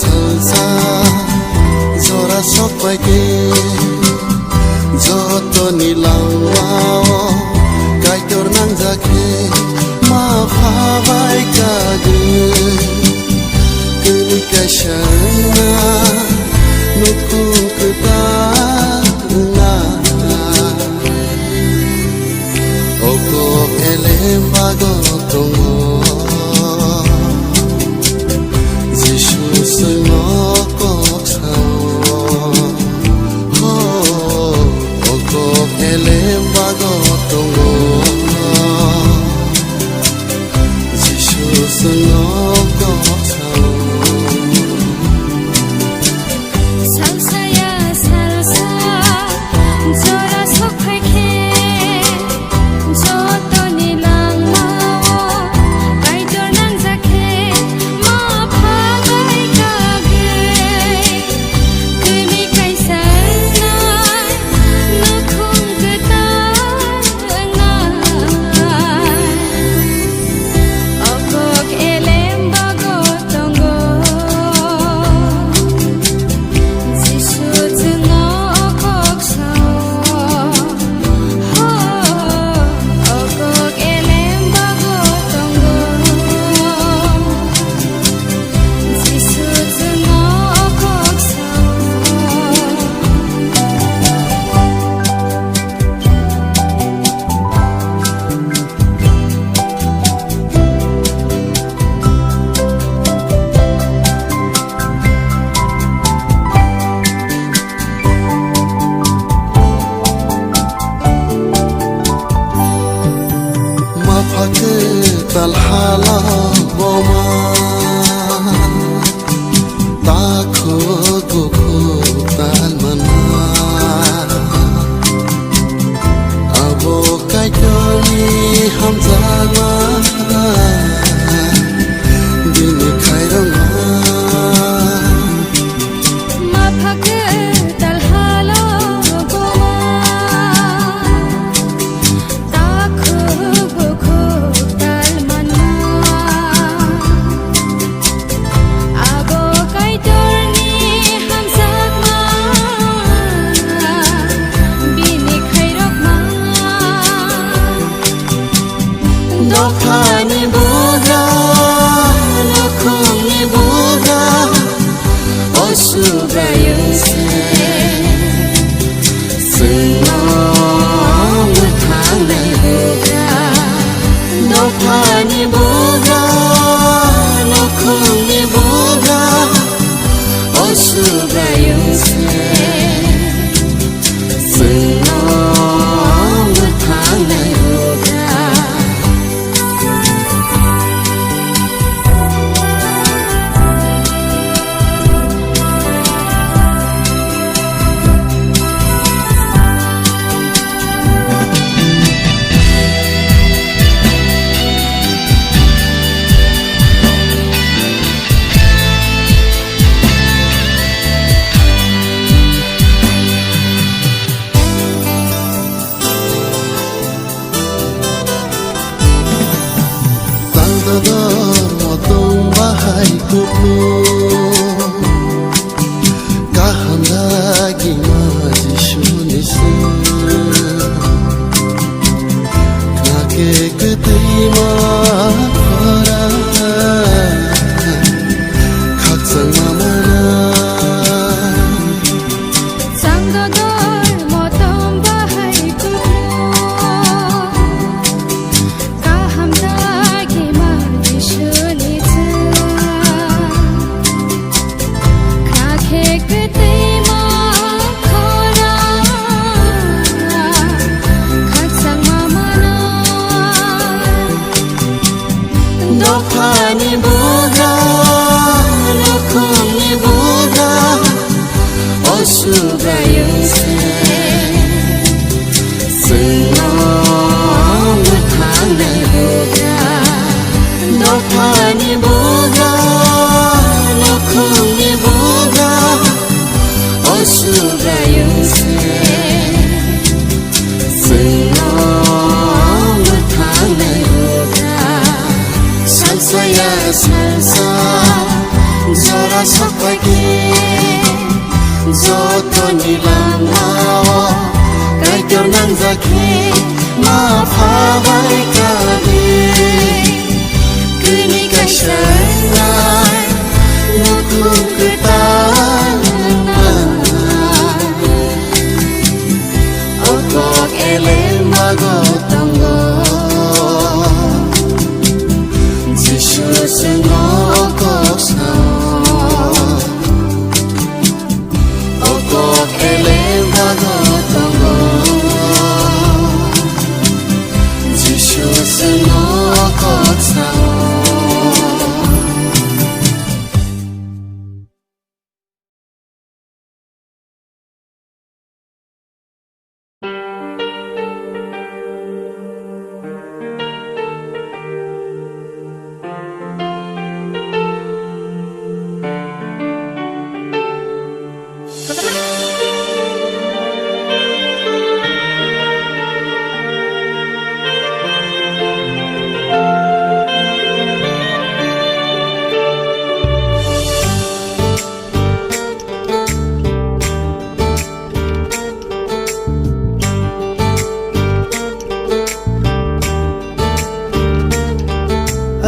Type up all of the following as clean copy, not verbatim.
salsa zora sokpai ke joto nilangwao kaitor nang jake ma phabai ka ge kuni kashana nuku kuta na oko elemba go tongo talhala boma takho dukho talmana abo kaitoni hamzama din khairama Khani buga, lokhoni buga, osubrayuse, senong uthanai buga. Khani buga, lokhoni buga, osubrayuse, senong uthanai buga. Motong bahai kuku kahandagi maji shunisi kake ketima khara khaksang mamana 너파니 보다 너콩이 보다 어수가 영세 승놈을 타네 보다 너파니 보다 너콩이 보다 어수가 영세 살사야 살사 저라 석박이 저토니랑 나와 갈겨난 자기 마파발까지 그니까 샤이날 누구 그따나 어꼭 엘레마고 지슈스 너꼭 사오 어꼭 엘레마고 tongo 지슈스 너꼭 사오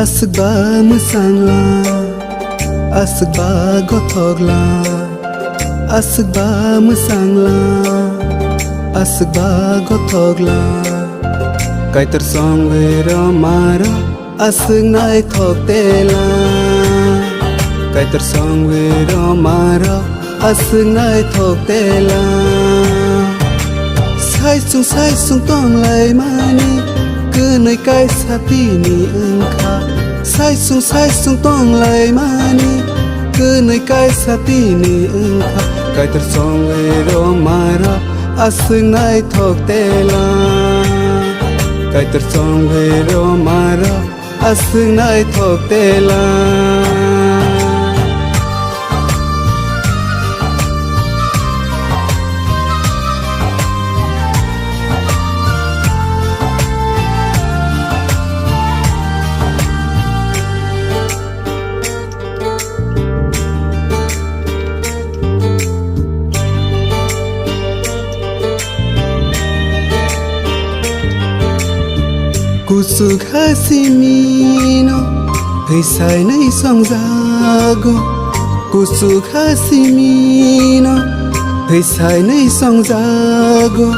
Asba musangla asba gothogla asba musangla asba gothogla kaitar songwera mara asng nai thoktela kaitar songwera mara asng nai thoktela sai sung tong lai mani cứ nơi cái xa tí ni ưng kha sai sung tong lai mani cứ nơi cái xa tí ni ưng kha cái thật song về ro mara asung nai thok tela cái thật song về ro mara asung nai thok tela Kusuk hasimino Hisay na isang zago Kusuk hasimino Hisay na isang zago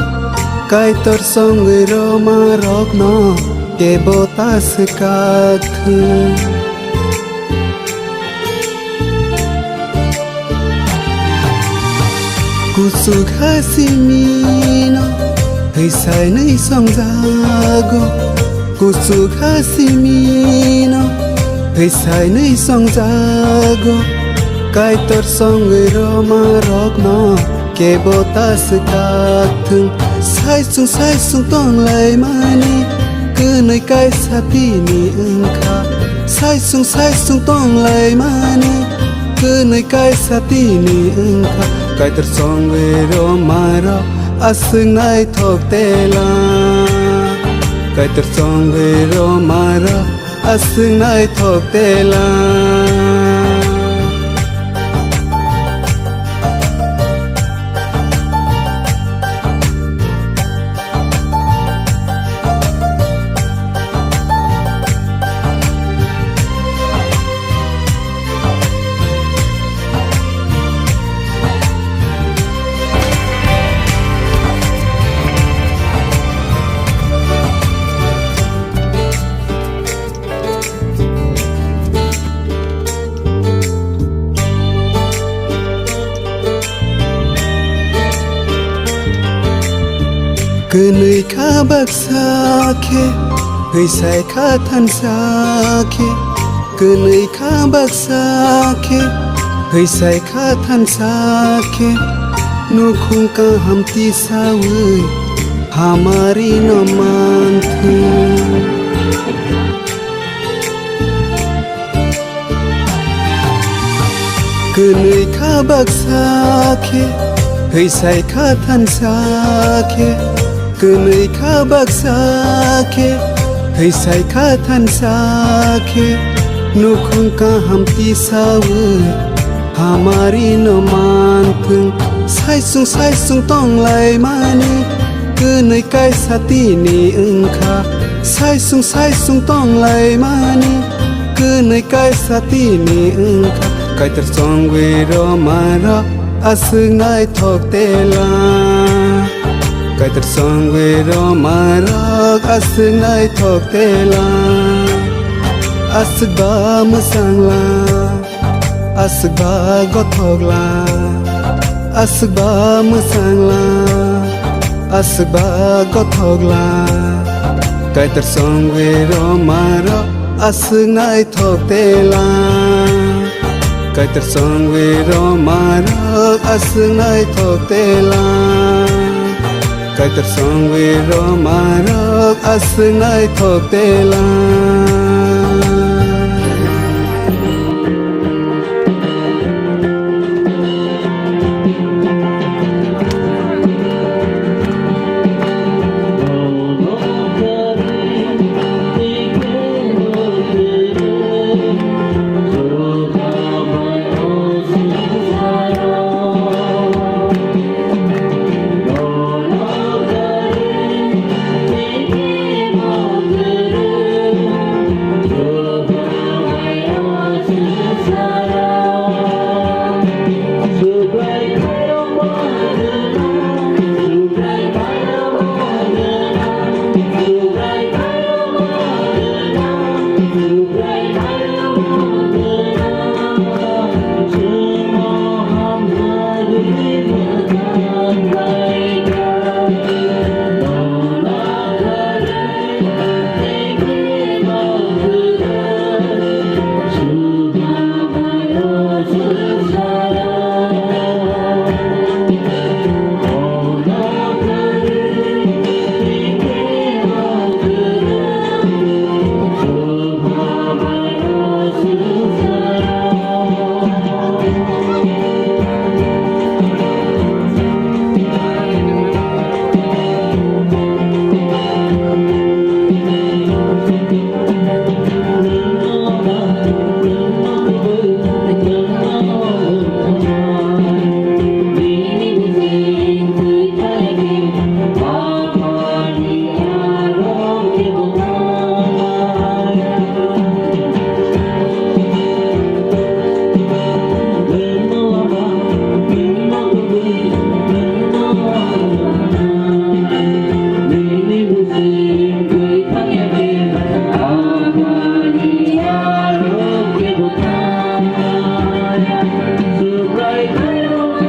Kay torsong wiro marok no Ke botas kakhu Kusuk hasimino Hisay na isang zago Kusuk hasimino Hisay na isang zago Kay torsong wiro marok no Ke botas kakthung Sai sung tong lai mani Cứ nơi cái xa tí ni ưng kha Sai sung tong lai mani Cứ nơi cái xa tí ni ưng kha Kay torsong wiro marok asung nai thok tela Kay torsong wiro mara asung nai thok tela Cứ nơi khá bạc xa khe Hơi sai khá thân xa khe Kenai ka baksake Heisai ka than sake Nu khung ka hamti sawe Hamari no manthu Kenai ka baksake Heisai ka than sake Kenai ka baksake Heisai ka than sake Nu khung ka hamti sawe Hamari no manthu Sai sung tong lai mani Kenai kai sati ni engkha Sai sung tong lai mani Kenai kai sati ni engkha Kai tersong we ro mara Asungai thok tela Kai tersong we ro mara Asungai thok tela Asba masangla Asba gothogla Asba masangla Asba gothogla Kai tersong we ro mara Asungai thok tela Kai tersong we ro mara Asungai thok tela Kai tersong we ro mara Asungai thok tela Hãy subscribe cho kênh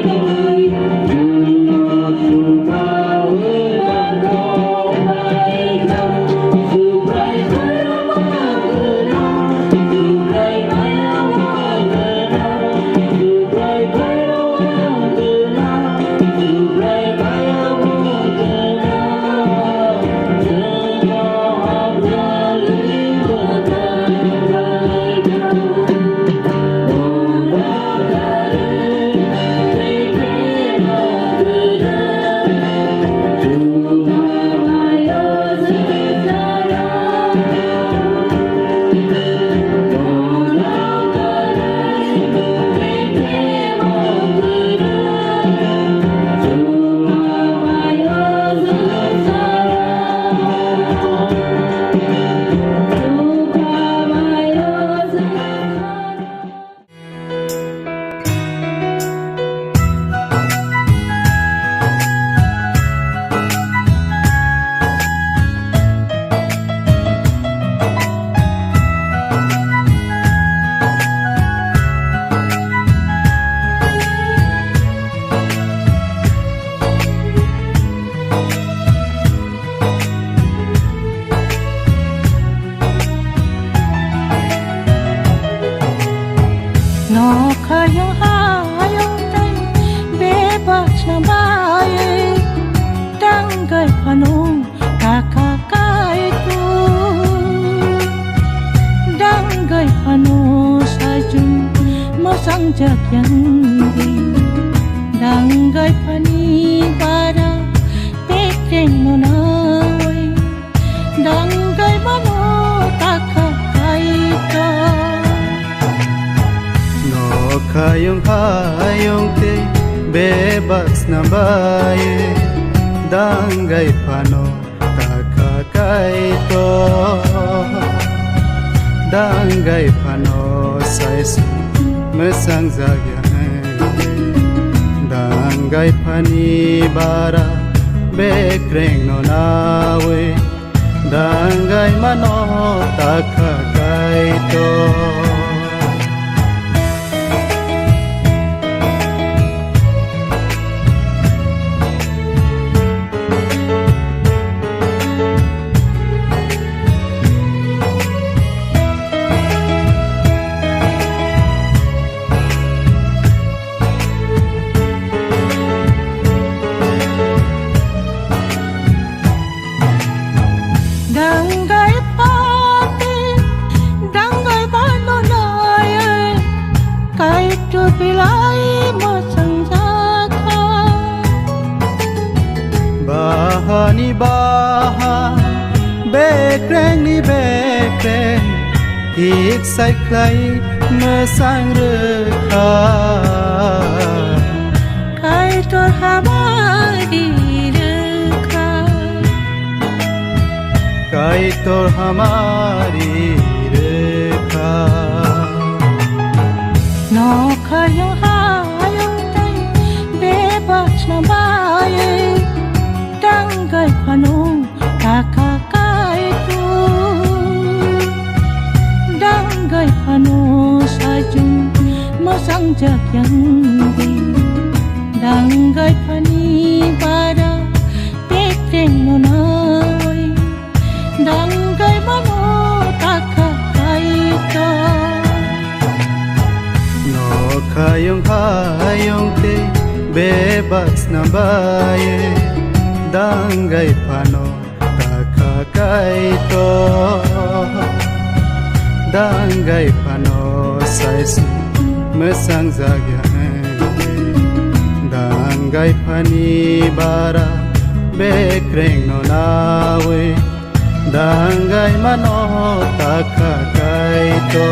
Ghiền Mì Gõ để không bỏ lỡ jakyandi dangai pani bara pekreng no nawai dangai mano taka kaito no kayong te bebas na baye dangai pano taka kaito dangai pano sais mesang zagya dangai pani bara bekreng no nawe dangai mano taka kaito dangai pati dangai banonaya kaito bilai mo sangjaka bahani bahan bekreng ni bekreng ik sai klai mesang rekha kaito hamari kaito hamari rekha no kayong hayong tay bebas na baye dangai panong kakakaito dangai pano sajung masang jakyandi dangai pani bara pekreng no nawai dangai mano taka kaito no kayong te bebas na baye dangai pano taka kaito dangai pano sais mesang zagya dangai pani bara bekreng no nawe dangai mano taka kaito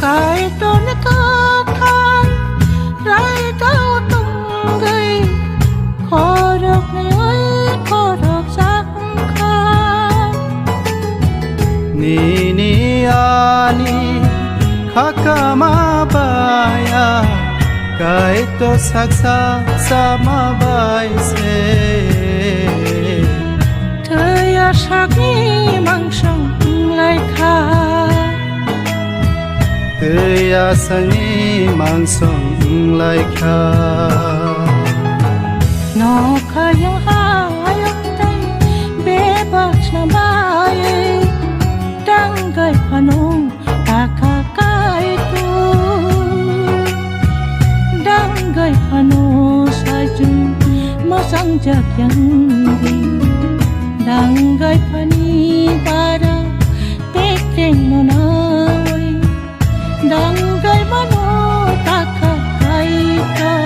kaito nakakhan rai tao tunggai khorok nei oi khorok sakhan ni ani khakama baya kaito saksa sama bai se thaya sakni mangsang lai kha Kaya sangi mangsong lai kha no kayong hayong tay bebas na baye dangai panong kakakaito dangai pano sajung masang jakyandi dangai pani bara pekreng no nawai dangai mano taka kaito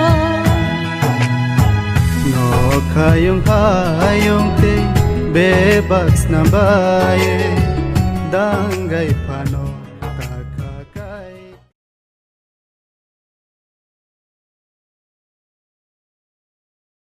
no kayong te bebas na baye dangai pano